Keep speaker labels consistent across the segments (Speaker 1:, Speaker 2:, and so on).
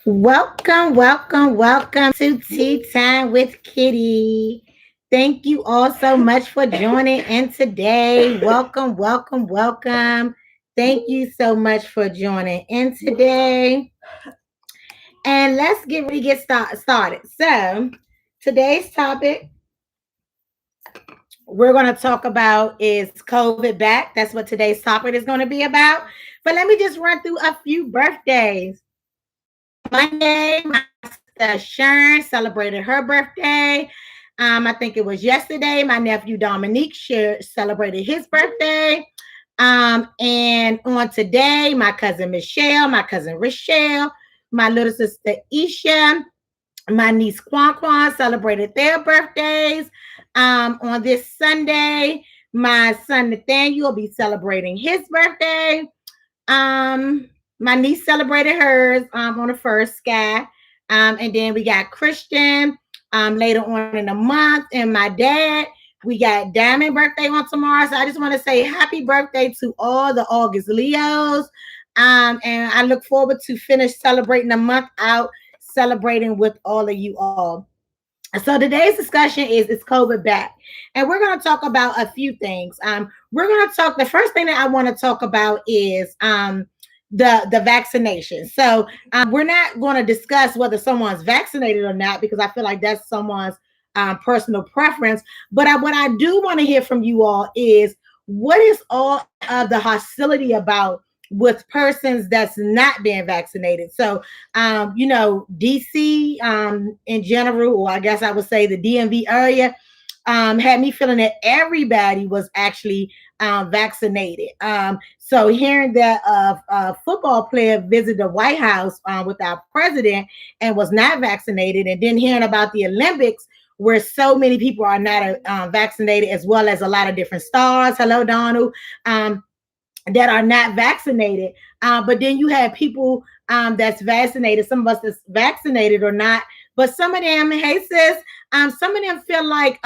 Speaker 1: Welcome to Tea Time with Kitty. Thank you all so much for joining in today. Welcome. Thank you so much for joining in today. And let's get started. So, today's topic we're going to talk about is COVID back. That's what today's topic is going to be about. But let me just run through a few birthdays. Monday, my sister Sharon celebrated her birthday. I think it was yesterday. My nephew Dominique celebrated his birthday. And on today, my cousin Michelle, my cousin Rochelle, my little sister Isha, my niece Quan celebrated their birthdays. On this Sunday, my son Nathaniel will be celebrating his birthday. My niece celebrated hers on the first, Sky. And then we got Christian later on in the month, and my dad. We got Diamond birthday on tomorrow. So I just want to say happy birthday to all the August Leos. And I look forward to finish celebrating the month out, celebrating with all of you all. So today's discussion is COVID back, and we're going to talk about a few things. We're going to talk. The first thing that I want to talk about is the vaccination. So we're not going to discuss whether someone's vaccinated or not because I feel like that's someone's personal preference. But what I do want to hear from you all is what is all of the hostility about with persons that's not being vaccinated. So, DC in general, or I guess I would say the DMV area, had me feeling that everybody was actually vaccinated. So hearing that a football player visited the White House with our president and was not vaccinated, and then hearing about the Olympics where so many people are not vaccinated, as well as a lot of different stars. Hello, Donald. That are not vaccinated. But then you have people that's vaccinated, some of us that's vaccinated or not. But some of them, hey sis, some of them feel like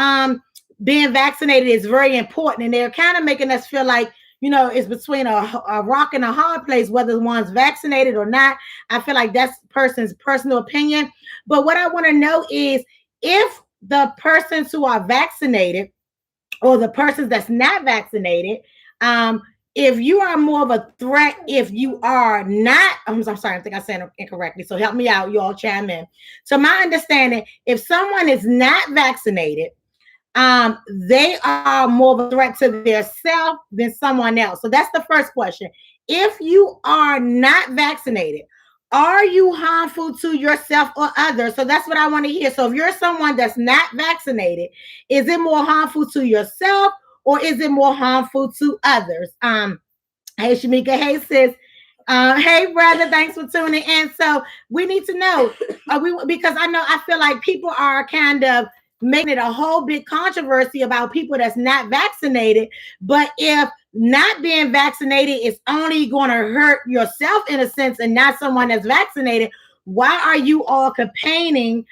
Speaker 1: being vaccinated is very important. And they're kind of making us feel like, it's between a rock and a hard place, whether one's vaccinated or not. I feel like that's person's personal opinion. But what I want to know is if the persons who are vaccinated or the persons that's not vaccinated, if you are more of a threat, if you are not, I'm sorry, I think I said it incorrectly. So help me out, you all chime in. So my understanding, if someone is not vaccinated, they are more of a threat to their self than someone else. So that's the first question. If you are not vaccinated, are you harmful to yourself or others? So that's what I want to hear. So if you're someone that's not vaccinated, is it more harmful to yourself or is it more harmful to others? Hey, Shamika. Hey, sis. Hey, brother. Thanks for tuning in. So we need to know, because I feel like people are kind of making it a whole big controversy about people that's not vaccinated. But if not being vaccinated is only going to hurt yourself in a sense and not someone that's vaccinated, why are you all campaigning?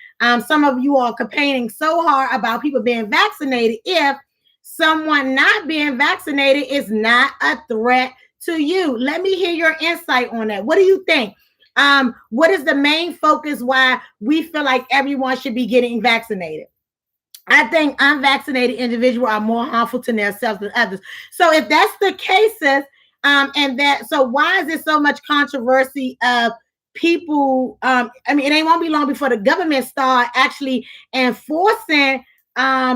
Speaker 1: Some of you are campaigning so hard about people being vaccinated if someone not being vaccinated is not a threat to you. Let me hear your insight on that. What do you think? What is the main focus why we feel like everyone should be getting vaccinated? I think unvaccinated individuals are more harmful to themselves than others. So if that's the case, so why is there so much controversy of people? It ain't won't be long before the government start actually enforcing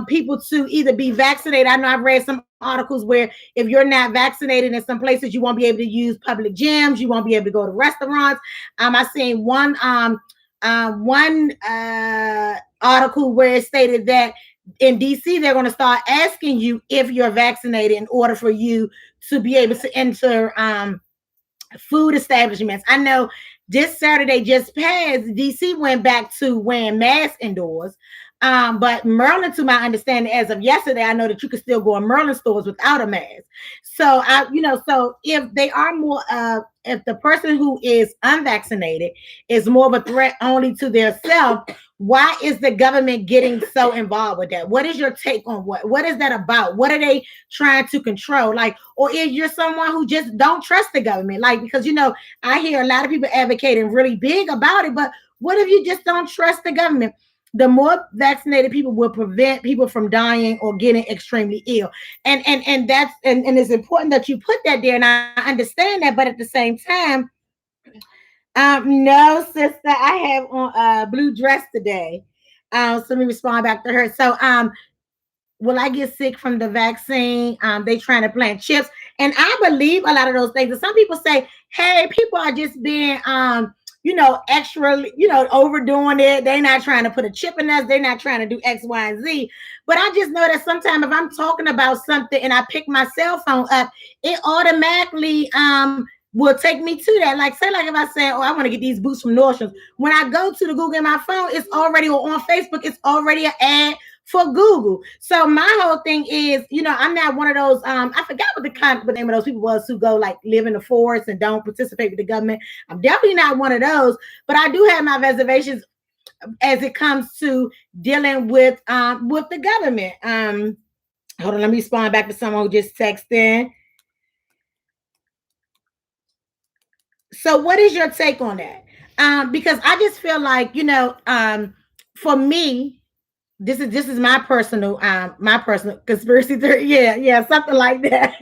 Speaker 1: people to either be vaccinated. I know I've read some articles where if you're not vaccinated in some places, you won't be able to use public gyms, you won't be able to go to restaurants. I seen one article where it stated that in DC they're going to start asking you if you're vaccinated in order for you to be able to enter food establishments. I know this Saturday just passed, DC went back to wearing masks indoors. But Maryland, to my understanding, as of yesterday, I know that you can still go in Maryland stores without a mask. So so if they are more, if the person who is unvaccinated is more of a threat only to their self, why is the government getting so involved with that? What is your take on what is that about? What are they trying to control? Like, or if you're someone who just don't trust the government, like, because I hear a lot of people advocating really big about it, but what if you just don't trust the government? The more vaccinated people will prevent people from dying or getting extremely ill. And it's important that you put that there. And I understand that, but at the same time, no, sister, I have on a blue dress today. So let me respond back to her. So will I get sick from the vaccine? They trying to plant chips. And I believe a lot of those things. And some people say, hey, people are just being extra, overdoing it. They're not trying to put a chip in us. They're not trying to do X, Y, and Z. But I just know that sometimes if I'm talking about something and I pick my cell phone up, it automatically will take me to that. Like, say, like if I say, oh, I want to get these boots from Nordstrom's. When I go to the Google in my phone, it's already on Facebook. It's already an ad for Google. So my whole thing is, I'm not one of those. I forgot what the name of those people was who go like live in the forest and don't participate with the government. I'm definitely not one of those, but I do have my reservations as it comes to dealing with the government. Hold on, let me respond back to someone who just texted in. So what is your take on that? Because I just feel like, for me, this is my personal conspiracy theory. Yeah, something like that.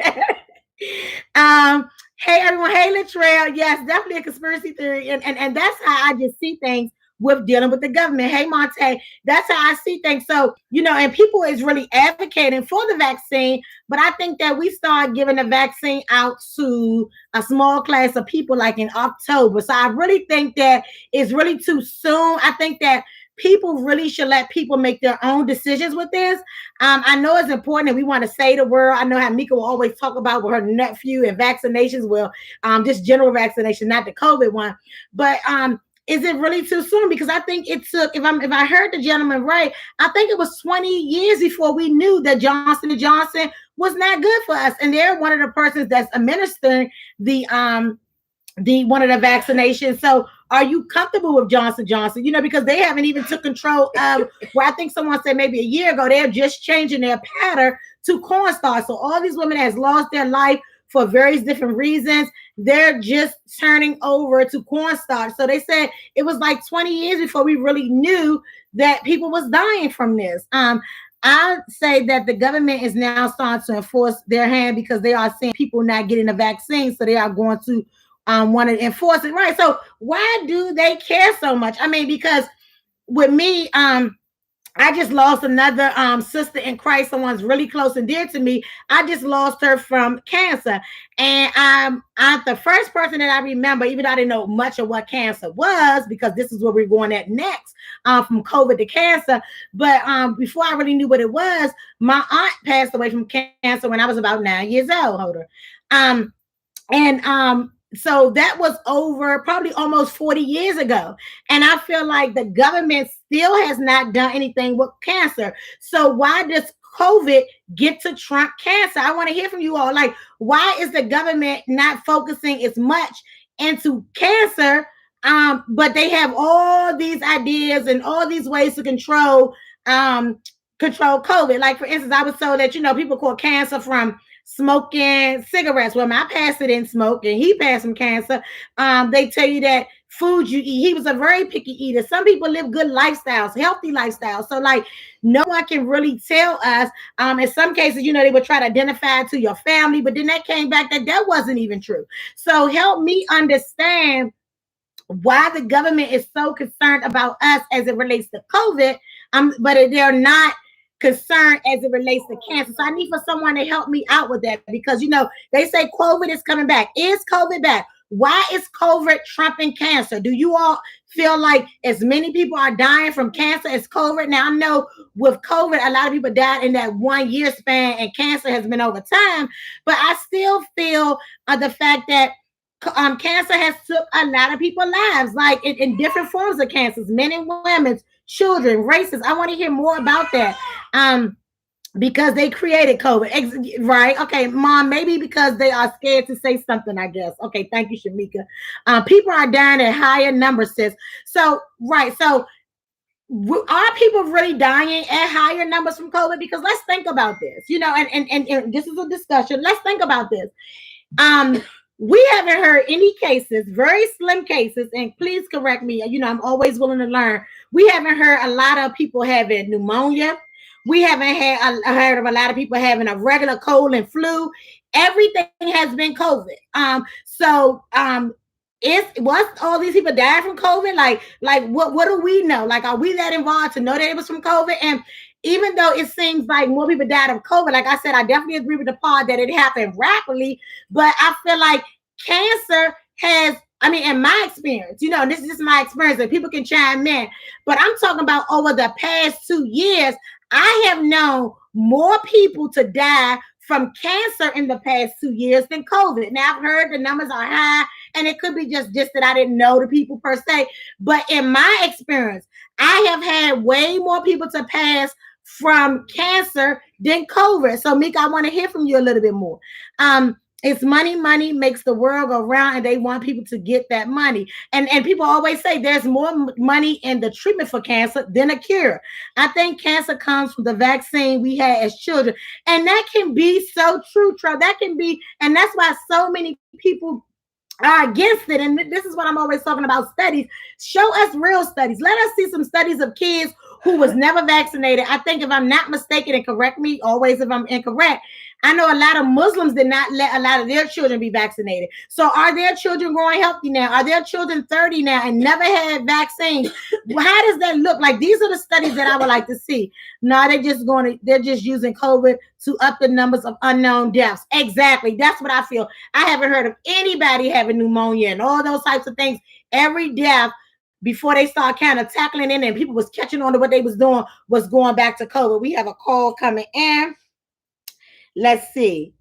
Speaker 1: Hey everyone, hey Latrell. Yes, definitely a conspiracy theory, and that's how I just see things with dealing with the government. Hey Monte, that's how I see things. So, and people is really advocating for the vaccine, but I think that we start giving the vaccine out to a small class of people like in October. So I really think that it's really too soon. I think that people really should let people make their own decisions with this. I know it's important that we want to save the world. I know how Mika will always talk about with her nephew and vaccinations. Well, just general vaccination, not the COVID one. But is it really too soon? Because I think it took, if I heard the gentleman right, I think it was 20 years before we knew that Johnson & Johnson was not good for us. And they're one of the persons that's administering the one of the vaccinations. So are you comfortable with Johnson & Johnson? Because they haven't even took control of where I think someone said maybe a year ago, they're just changing their pattern to cornstarch. So all these women has lost their life for various different reasons. They're just turning over to cornstarch. So they said it was like 20 years before we really knew that people was dying from this. I say that the government is now starting to enforce their hand because they are seeing people not getting the vaccine. So they are going to want to enforce it, right? So why do they care so much? I mean, because with me, I just lost another sister in Christ, someone's really close and dear to me. I just lost her from cancer. And I'm the first person that I remember, even though I didn't know much of what cancer was, because this is where we're going at next, from COVID to cancer. But before I really knew what it was, my aunt passed away from cancer when I was about 9 years old. Hold her. So that was over probably almost 40 years ago. And I feel like the government still has not done anything with cancer. So why does COVID get to trump cancer? I want to hear from you all. Like, why is the government not focusing as much into cancer? But they have all these ideas and all these ways to control COVID. Like, for instance, I was told that, people call cancer from smoking cigarettes. Well, my pastor didn't smoke and he passed from cancer. They tell you that food you eat, he was a very picky eater. Some people live good lifestyles, healthy lifestyles. So like no one can really tell us. In some cases, they would try to identify to your family, but then that came back that wasn't even true. So help me understand why the government is so concerned about us as it relates to COVID, but they're not concerned as it relates to cancer. So I need for someone to help me out with that because, they say COVID is coming back. Is COVID back? Why is COVID trumping cancer? Do you all feel like as many people are dying from cancer as COVID? Now, I know with COVID, a lot of people died in that 1 year span and cancer has been over time, but I still feel the fact that cancer has took a lot of people's lives, like in different forms of cancers, men and women, children, racist. I want to hear more about that. Because they created COVID, right? Okay, Mom, maybe because they are scared to say something, I guess. Okay, thank you, Shamika. People are dying at higher numbers, sis. So, right. So, are people really dying at higher numbers from COVID? Because let's think about this, and this is a discussion. Let's think about this. We haven't heard any cases, very slim cases, and please correct me. I'm always willing to learn. We haven't heard a lot of people having pneumonia. We haven't heard of a lot of people having a regular cold and flu. Everything has been COVID. Was all these people died from COVID? Like what do we know? Like, are we that involved to know that it was from COVID? And even though it seems like more people died of COVID, like I said, I definitely agree with the part that it happened rapidly. But I feel like cancer has, in my experience, this is just my experience, and people can chime in. But I'm talking about over the past 2 years, I have known more people to die from cancer in the past 2 years than COVID. Now, I've heard the numbers are high, and it could be just that I didn't know the people per se. But in my experience, I have had way more people to pass from cancer than COVID. So, Mika, I want to hear from you a little bit more. It's money makes the world go round, and they want people to get that money. And people always say there's more money in the treatment for cancer than a cure. I think cancer comes from the vaccine we had as children. And that can be so true, That can be, and that's why so many people are against it. And this is what I'm always talking about, studies. Show us real studies. Let us see some studies of kids who was never vaccinated. I think, if I'm not mistaken, and correct me always if I'm incorrect, I know a lot of Muslims did not let a lot of their children be vaccinated. So are their children growing healthy now? Are their children 30 now and never had vaccines? How does that look? Like, these are the studies that I would like to see. No, they're just using COVID to up the numbers of unknown deaths. Exactly. That's what I feel. I haven't heard of anybody having pneumonia and all those types of things. Every death, before they start kind of tackling in and people was catching on to what they was doing, was going back to COVID. We have a call coming in. Let's see.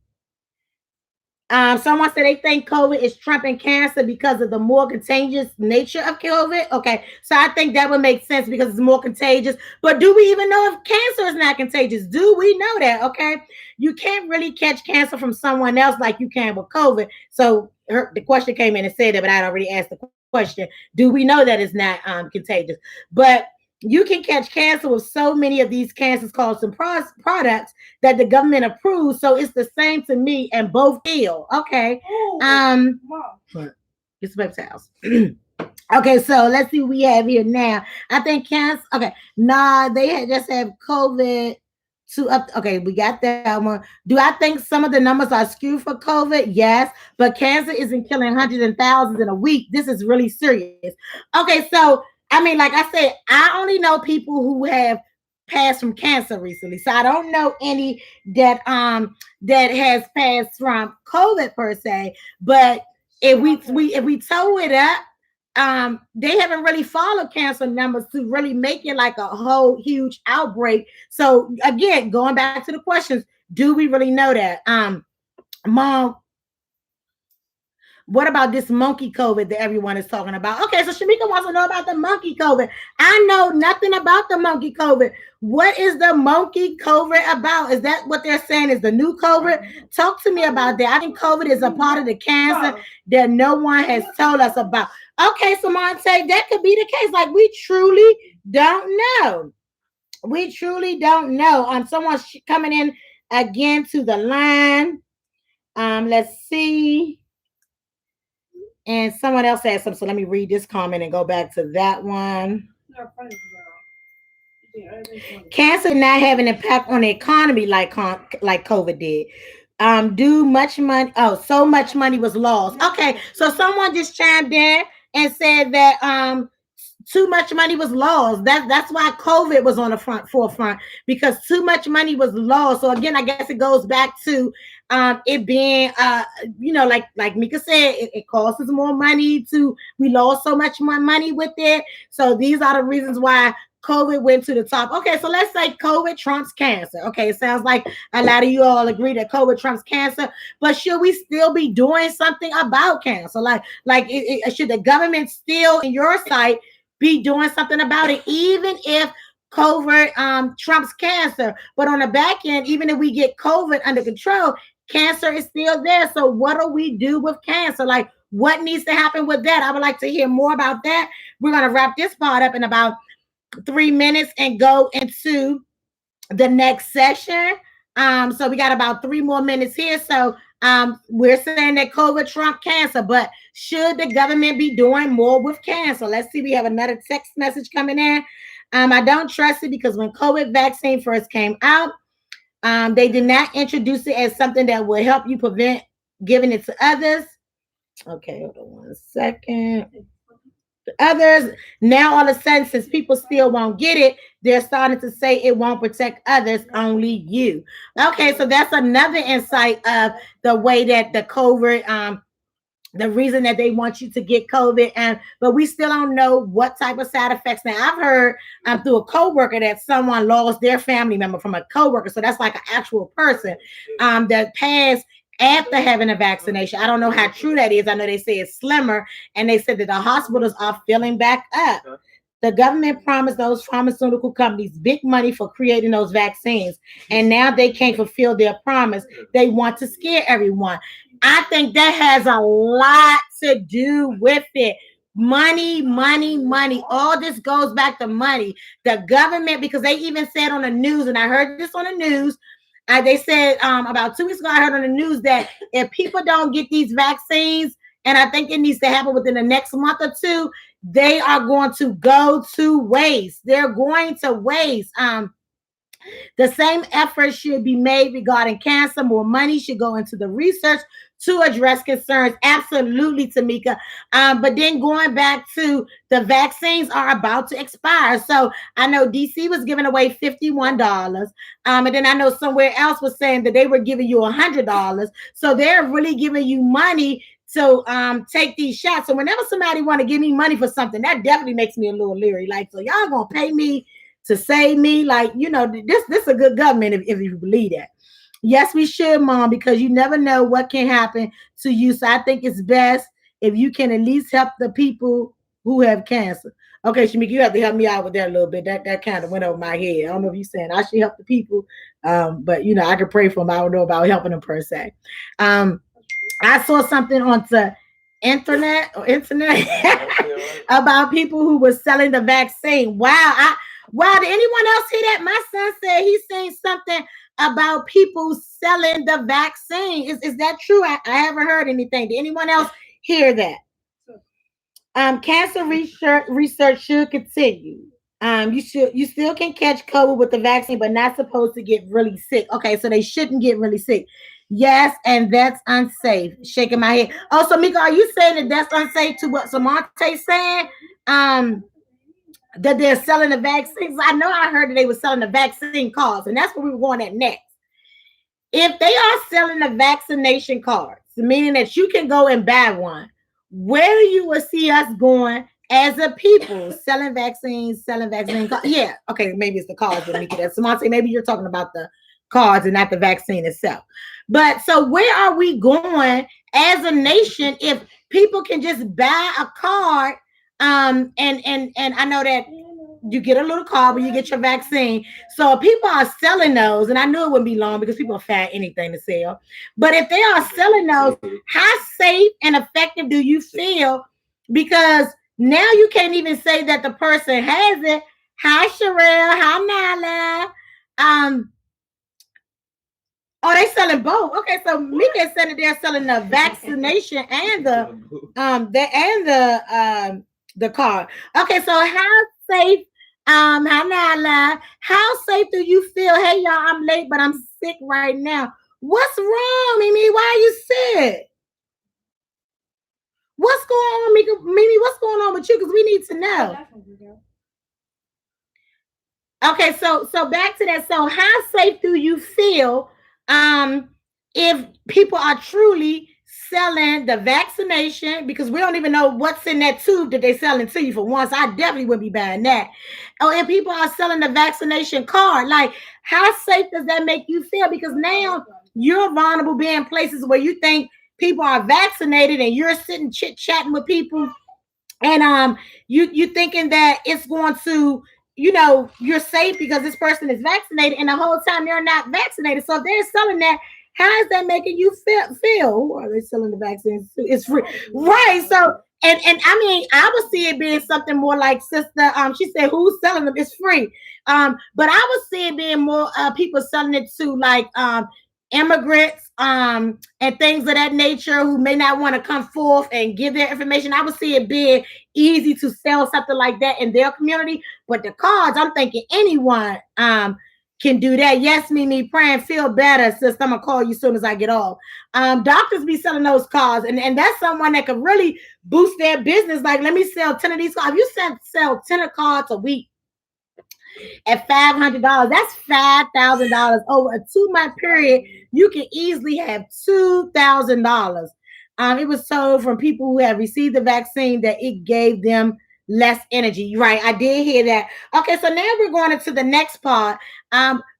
Speaker 1: Someone said they think COVID is trumping cancer because of the more contagious nature of COVID. Okay, so I think that would make sense because it's more contagious. But do we even know if cancer is not contagious? Do we know that? Okay, you can't really catch cancer from someone else like you can with COVID. So the question came in and said that, but I'd already asked the question. Do we know that it's not contagious? But you can catch cancer with so many of these cancers causing products that the government approves. So it's the same to me, and both ill. Okay. It's paper towels. Okay, so let's see what we have here now. I think cancer. Okay, they just have COVID. Okay, we got that one. Do I think some of the numbers are skewed for COVID? Yes, but cancer isn't killing hundreds and thousands in a week. This is really serious. Okay, so like I said, I only know people who have passed from cancer recently. So I don't know any that has passed from COVID per se. But if we tow it up, they haven't really followed cancer numbers to really make it like a whole huge outbreak. So again, going back to the questions, do we really know that? Mom, what about this monkey COVID that everyone is talking about? Okay, so Shamika wants to know about the monkey COVID. I know nothing about the monkey COVID. What is the monkey COVID about? Is that what they're saying is the new COVID? Talk to me about that. I think COVID is a part of the cancer that no one has told us about. Okay, so Monte, that could be the case. Like, we truly don't know. We truly don't know. Someone's coming in again to the line. Let's see. And someone else said something. So let me read this comment and go back to that one. Cancer did not have an impact on the economy like COVID did. So much money was lost. Okay, so someone just chimed in and said that too much money was lost. That's why COVID was on the forefront, because too much money was lost. So again, I guess it goes back to it being like Mika said, it costs us more money we lost so much more money with it. So these are the reasons why COVID went to the top. Okay, so let's say COVID trumps cancer. Okay, it sounds like a lot of you all agree that COVID trumps cancer, but should we still be doing something about cancer? Like should the government still, in your sight, be doing something about it, even if COVID trumps cancer. But on the back end, even if we get COVID under control, cancer is still there. So what do we do with cancer? Like, what needs to happen with that? I would like to hear more about that. We're going to wrap this part up in about 3 minutes and go into the next session. So we got about 3 more minutes here. So we're saying that COVID trump cancer, but should the government be doing more with cancer? Let's see. We have another text message coming in. I don't trust it because when COVID vaccine first came out, they did not introduce it as something that will help you prevent giving it to others. Okay, hold on 1 second. Others now, all of a sudden, since people still won't get it, they're starting to say it won't protect others, only you. Okay, so that's another insight of the way that the COVID, the reason that they want you to get COVID, but we still don't know what type of side effects. Now, I've heard through a coworker that someone lost their family member from a coworker, so that's like an actual person that passed after having a vaccination. I don't know how true that is. I know they say it's slimmer, and they said that the hospitals are filling back up. The government promised those pharmaceutical companies big money for creating those vaccines, and now they can't fulfill their promise. They want to scare everyone. I think that has a lot to do with it. Money, money, money. All this goes back to money. The government, because they even said on the news, and I heard this on the news, they said about 2 weeks ago, I heard on the news that if people don't get these vaccines, and I think it needs to happen within the next month or two, they are going to go to waste. They're going to waste. The same effort should be made regarding cancer. More money should go into the research to address concerns. Absolutely, Tamika. But then going back to the vaccines are about to expire. So I know DC was giving away $51. And then I know somewhere else was saying that they were giving you $100. So they're really giving you money to take these shots. So whenever somebody want to give me money for something, that definitely makes me a little leery. Like, so y'all gonna pay me to save me? Like, you know, this is a good government if you believe that. Yes, we should, Mom, because you never know what can happen to you. So I think it's best if you can at least help the people who have cancer. Okay, Shamika, you have to help me out with that a little bit. That kind of went over my head. I don't know if you're saying I should help the people, but you know, I could pray for them. I don't know about helping them per se. I saw something on the internet about people who were selling the vaccine. Wow. Did anyone else hear that? My son said he's seen something about people selling the vaccine. Is that true? I haven't heard anything. Did anyone else hear that? Cancer research should continue. You still can catch COVID with the vaccine, but not supposed to get really sick. Okay, so they shouldn't get really sick. Yes, and that's unsafe. Shaking my head. Also, Mika, are you saying that that's unsafe to what Samonte's saying? That they're selling the vaccines. I know I heard that they were selling the vaccine cards, and that's where we were going at next. If they are selling the vaccination cards, meaning that you can go and buy one, where you will see us going as a people selling vaccine cards. Yeah, okay, maybe it's the cards that make it. As Samonte, maybe you're talking about the cards and not the vaccine itself. But so where are we going as a nation if people can just buy a card? And I know that you get a little card when you get your vaccine. So people are selling those, and I knew it wouldn't be long because people find anything to sell. But if they are selling those, how safe and effective do you feel? Because now you can't even say that the person has it. Hi, Sherelle. Hi, Nyla. Oh, they selling both. Okay, so Mika said that they're selling the vaccination and the card. Okay, so how safe? How safe do you feel? Hey, y'all, I'm late, but I'm sick right now. What's wrong, Mimi? Why are you sick? What's going on, Mimi? What's going on with you? Because we need to know. Okay, so back to that. So how safe do you feel if people are truly selling the vaccination, because we don't even know what's in that tube that they're selling to you for once. I definitely wouldn't be buying that. Or if people are selling the vaccination card, like how safe does that make you feel? Because now you're vulnerable being places where you think people are vaccinated and you're sitting chit-chatting with people And you thinking that it's going to, you're safe because this person is vaccinated, and the whole time they're not vaccinated. So if they're selling that, how is that making you feel? Who are they selling the vaccines to? It's free, right? So and I mean, I would see it being something more like sister. She said, "Who's selling them? It's free." But I would see it being more people selling it to like immigrants and things of that nature who may not want to come forth and give their information. I would see it being easy to sell something like that in their community. But the cards, I'm thinking anyone can do that. Yes, Mimi, praying, feel better, sis. I'm gonna call you as soon as I get off. Doctors be selling those cards, and that's someone that could really boost their business. Like, let me sell 10 of these cards. If you sell 10 of cards a week at $500, that's $5,000 over a 2-month period. You can easily have $2,000. It was told from people who have received the vaccine that it gave them less energy. Right, I did hear that. Okay, so now we're going into the next part.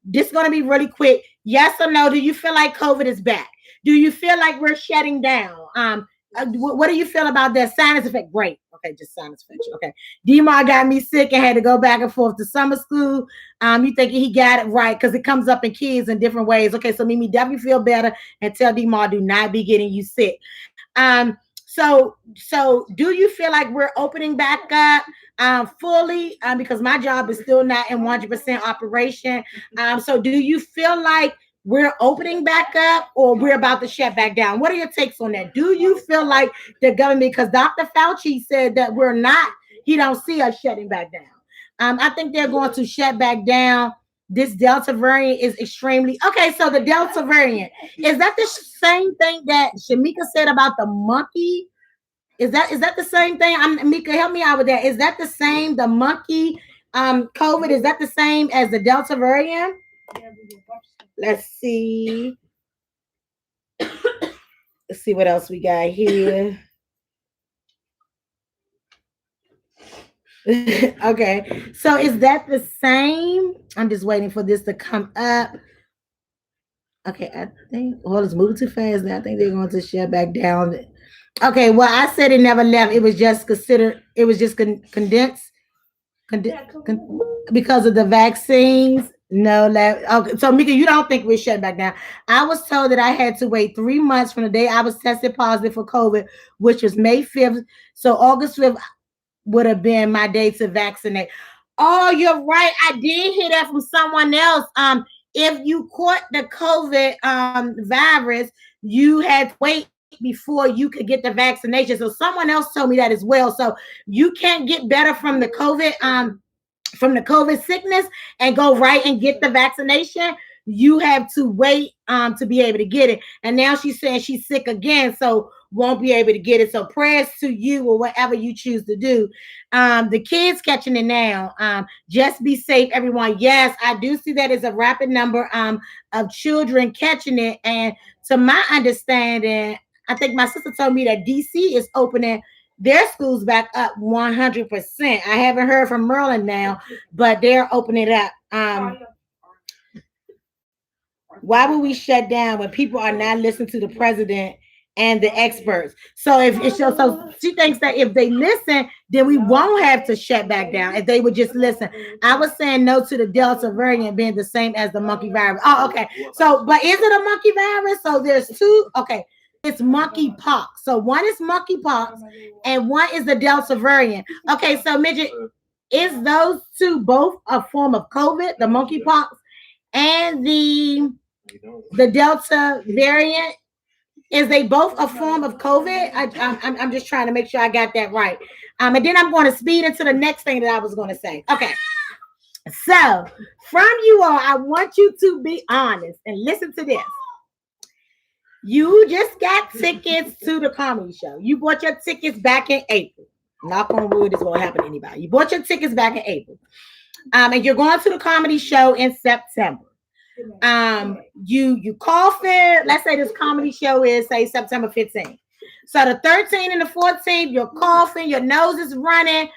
Speaker 1: This is going to be really quick. Yes or no? Do you feel like COVID is back? Do you feel like we're shutting down? What do you feel about that? Sinus effect? Great. Okay, just sinus infection. Okay. DMAR got me sick and had to go back and forth to summer school. You thinking he got it right because it comes up in kids in different ways. Okay, so Mimi, definitely feel better and tell DMAR do not be getting you sick. So do you feel like we're opening back up fully? Because my job is still not in 100% operation. So do you feel like we're opening back up or we're about to shut back down? What are your takes on that? Do you feel like the government, because Dr. Fauci said that we're not, he don't see us shutting back down. I think they're going to shut back down. This Delta variant is extremely okay. So the Delta variant, is that the same thing that Shamika said about the monkey? Is that the same thing? Mika, help me out with that. Is that the same? The monkey COVID, is that the same as the Delta variant? Let's see. Let's see what else we got here. Okay, so is that the same? I'm just waiting for this to come up. Okay, I think, well, it's moving too fast now. I think they're going to shut back down. Okay, well, I said it never left. It was just considered, it was just condensed because of the vaccines. No, okay. So Mika, you don't think we're shut back down? I was told that I had to wait 3 months from the day I was tested positive for COVID, which was May 5th. So August 5th would have been my day to vaccinate. Oh, you're right. I did hear that from someone else. If you caught the COVID virus, you had to wait before you could get the vaccination. So someone else told me that as well. So you can't get better from the COVID sickness and go right and get the vaccination. You have to wait to be able to get it. And now she's saying she's sick again, so won't be able to get it. So prayers to you or whatever you choose to do. The kids catching it now. Just be safe, everyone. Yes, I do see that as a rapid number of children catching it. And to my understanding, I think my sister told me that DC is opening their schools back up 100%. I haven't heard from Maryland now, but they're opening it up. Why would we shut down when people are not listening to the president and the experts? So if it's so she thinks that if they listen, then we won't have to shut back down if they would just listen. I was saying no to the Delta variant being the same as the monkey virus. Oh, okay. So, but is it a monkey virus? So there's two. Okay. It's monkey pox. So one is monkey pox and one is the Delta variant. Okay, so midget, is those two both a form of COVID, the monkey pox and the Delta variant? Is they both a form of COVID? I'm just trying to make sure I got that right. And then I'm going to speed into the next thing that I was going to say. Okay. So from you all, I want you to be honest and listen to this. You just got tickets to the comedy show. You bought your tickets back in April. Knock on wood, this won't happen to anybody. You bought your tickets back in April. And you're going to the comedy show in September. You coughing. Let's say this comedy show is, say, September 15th. So the 13th and the 14th, you're coughing, your nose is running.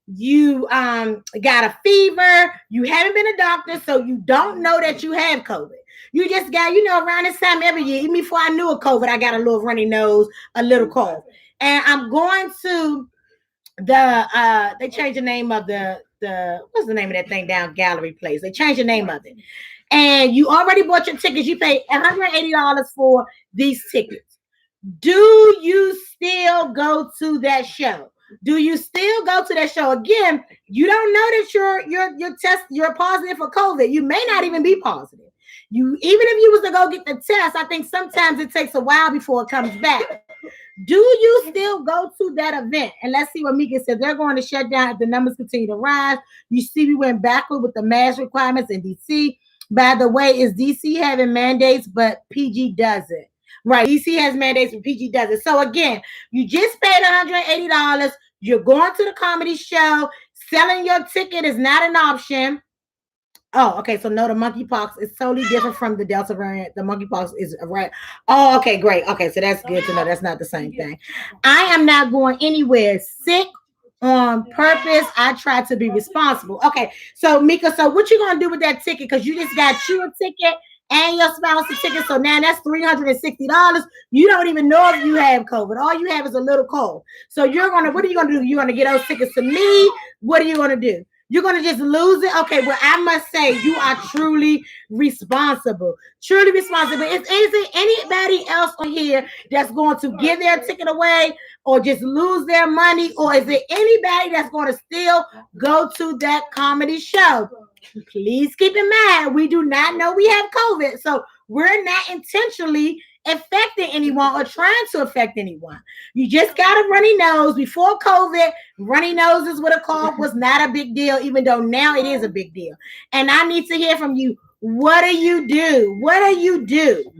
Speaker 1: You got a fever. You haven't been a doctor, so you don't know that you have COVID. You just got, around this time every year, even before I knew of COVID, I got a little runny nose, a little cough. And I'm going to they changed the name of the what's the name of that thing down Gallery Place. They changed the name of it. And you already bought your tickets. You paid $180 for these tickets. Do you still go to that show? Do you still go to that show? Again, you don't know that you're positive for COVID. You may not even be positive. You even if you was to go get the test, I think sometimes it takes a while before it comes back. Do you still go to that event? And let's see what Mika said. They're going to shut down if the numbers continue to rise. You see, we went backward with the mask requirements in DC. By the way, is DC having mandates, but PG doesn't? Right. DC has mandates, but PG doesn't. So again, you just paid $180. You're going to the comedy show. Selling your ticket is not an option. Oh, okay. So no, the monkeypox is totally different from the Delta variant. The monkeypox is right. Oh, okay, great. Okay, so that's good to know. That's not the same thing. I am not going anywhere sick on purpose. I try to be responsible. Okay, so Mika, so what you gonna do with that ticket? Because you just got you a ticket and your spouse a ticket. So now that's $360. You don't even know if you have COVID. All you have is a little cold. So what are you gonna do? You're gonna get those tickets to me. What are you gonna do? You're going to just lose it? Okay, well, I must say you are truly responsible. Truly responsible. Is there anybody else on here that's going to give their ticket away or just lose their money? Or is there anybody that's going to still go to that comedy show? Please keep in mind, we do not know we have COVID. So we're not intentionally affecting anyone or trying to affect anyone. You just got a runny nose. Before COVID, runny noses with a cough was not a big deal, even though now it is a big deal. And I need to hear from you. What do you do? What do you do?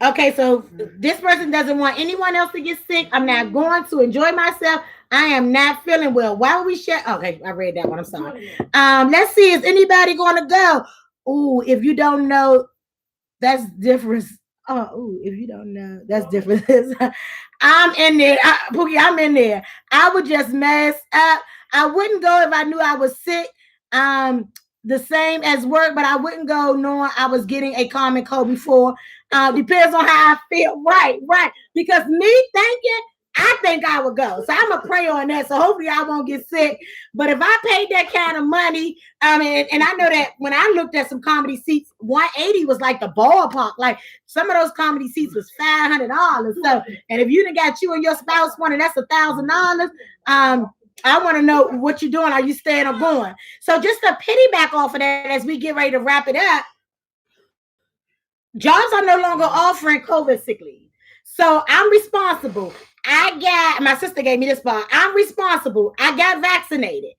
Speaker 1: Okay, so this person doesn't want anyone else to get sick. I'm not going to enjoy myself. I am not feeling well. Why would we share? Okay, I read that one. I'm sorry. Let's see. Is anybody going to go? Oh, if you don't know, that's different. Oh, if you don't know, that's different. I'm in there. Pookie, I'm in there. I would just mess up. I wouldn't go if I knew I was sick. The same as work, but I wouldn't go knowing I was getting a common cold before. Depends on how I feel. Right. Because me thinking, I think I would go. So I'm going to pray on that. So hopefully I won't get sick. But if I paid that kind of money, and I know that when I looked at some comedy seats, 180 was like the ballpark. Like some of those comedy seats was $500. So, and if you done got you and your spouse one, and that's $1,000, I want to know what you're doing. Are you staying or going? So just to piggyback off of that as we get ready to wrap it up, jobs are no longer offering COVID sick leave. So I'm responsible. My sister gave me this part. I'm responsible. I got vaccinated.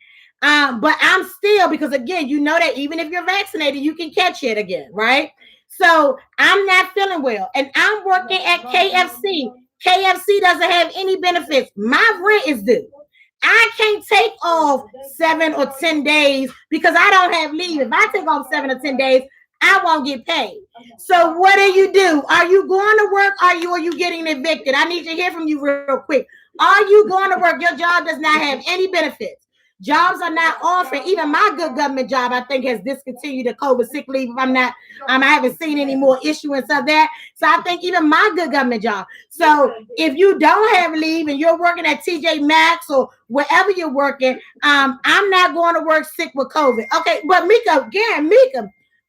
Speaker 1: But I'm still, because again, you know that even if you're vaccinated, you can catch it again, right? So I'm not feeling well. And I'm working at KFC. KFC doesn't have any benefits. My rent is due. I can't take off 7 or 10 days because I don't have leave. If I take off 7 or 10 days, I won't get paid. So what do? Are you going to work? Are you getting evicted? I need to hear from you real quick. Are you going to work? Your job does not have any benefits. Jobs are not offering. Even my good government job, I think, has discontinued the COVID sick leave. I haven't seen any more issuance of that. So I think even my good government job. So if you don't have leave and you're working at TJ Maxx or wherever you're working, I'm not going to work sick with COVID. Okay, but Mika,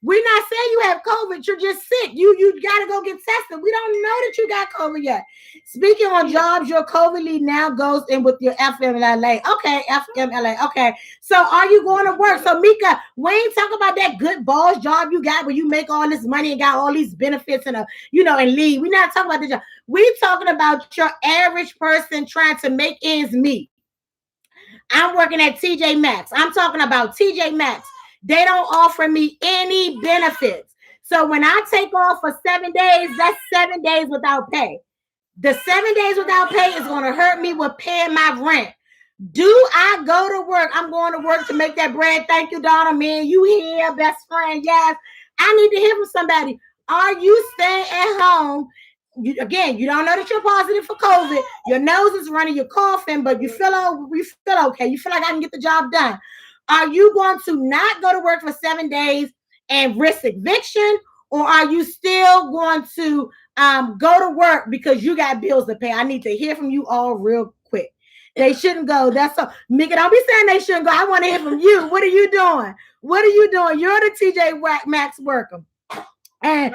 Speaker 1: we're not saying you have COVID. You're just sick. You got to go get tested. We don't know that you got COVID yet. Speaking on jobs, your COVID leave now goes in with your FMLA. Okay, FMLA. Okay. So are you going to work? So Mika, we ain't talking about that good boss job you got where you make all this money and got all these benefits and leave. We're not talking about the job. We're talking about your average person trying to make ends meet. I'm working at TJ Maxx. I'm talking about TJ Maxx. They don't offer me any benefits. So when I take off for 7 days, that's 7 days without pay. The 7 days without pay is going to hurt me with paying my rent. Do I go to work? I'm going to work to make that bread. Thank you, Donna. Man, you here, best friend. Yes. I need to hear from somebody. Are you staying at home? You don't know that you're positive for COVID. Your nose is running, you're coughing, but you feel okay. You feel like I can get the job done. Are you going to not go to work for 7 days and risk eviction? Or are you still going to Go to work because you got bills to pay. I need to hear from you all real quick. They shouldn't go. That's so. Mika, don't be saying they shouldn't go. I want to hear from you. What are you doing? What are you doing? You're the TJ Maxx worker. And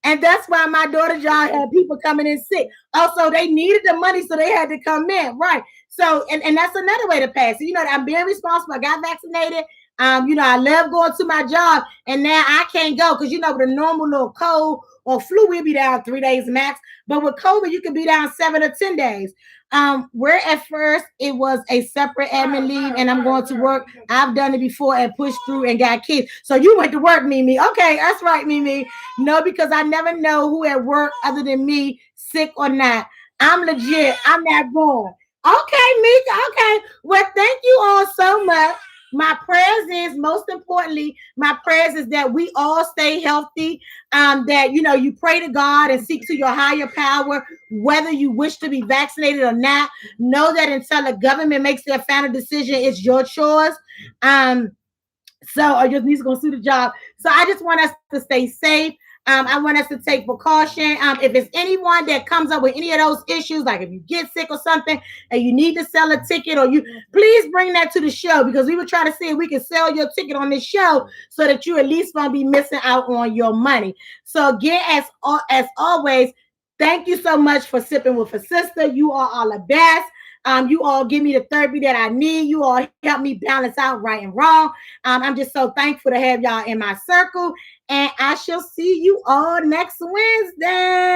Speaker 1: and that's why my daughter's job had people coming in sick. Also, they needed the money, so they had to come in. Right. So, and that's another way to pass it. You know, I'm being responsible. I got vaccinated. You know, I love going to my job, and now I can't go because you know, with a normal little cold or flu, we'll be down 3 days max. But with COVID, you can be down 7 or 10 days. Where at first it was a separate admin leave, and I'm going to work. I've done it before and pushed through and got kids. So you went to work, Mimi. Okay, that's right, Mimi. No, because I never know who at work other than me, sick or not. I'm legit. I'm not going. Okay, Mika. Okay. Well, thank you all so much. My prayers is most importantly, my prayers is that we all stay healthy. That you know, you pray to God and seek to your higher power, whether you wish to be vaccinated or not. Know that until the government makes their final decision, it's your choice. So or your niece gonna sue the job. So I just want us to stay safe. I want us to take precaution. If it's anyone that comes up with any of those issues, like if you get sick or something and you need to sell a ticket, or you please bring that to the show because we would try to see if we can sell your ticket on this show so that you at least won't be missing out on your money. So again, as always, thank you so much for sipping with a sister. You are all the best. You all give me the therapy that I need. You all help me balance out right and wrong. I'm just so thankful to have y'all in my circle. And I shall see you all next Wednesday.